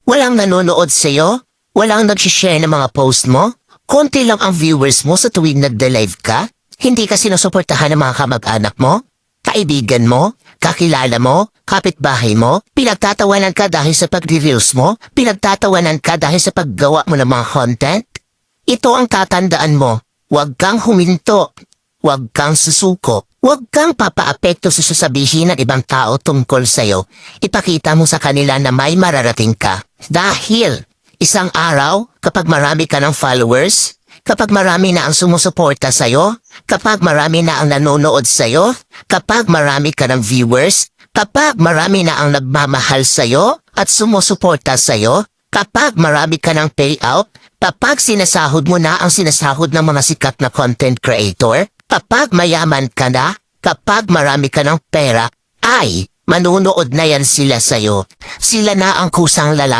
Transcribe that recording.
Walang nanonood sa'yo? Walang nag-share ng mga post mo? Konti lang ang viewers mo sa tuwing nagde-live ka? Hindi ka sinusuportahan ng mga kamag-anak mo? Kaibigan mo? Kakilala mo? Kapitbahay mo? Pinagtatawanan ka dahil sa pag-reels mo? Pinagtatawanan ka dahil sa paggawa mo ng mga content? Ito ang tatandaan mo. Huwag kang huminto. Huwag kang susuko. Huwag kang papaapekto sa sasabihin ng ibang tao tungkol sa'yo. Ipakita mo sa kanila na may mararating ka. Dahil isang araw, kapag marami ka ng followers, kapag marami na ang sumusuporta sa'yo, kapag marami na ang nanonood sa'yo, kapag marami ka ng viewers, kapag marami na ang nagmamahal sa'yo at sumusuporta sa'yo, kapag marami ka ng payout, kapag sinasahod mo na ang sinasahod ng mga sikat na content creator, kapag mayaman ka na, kapag marami ka ng pera, ay manunood na yan sila sa'yo. Sila na ang kusang lalaki.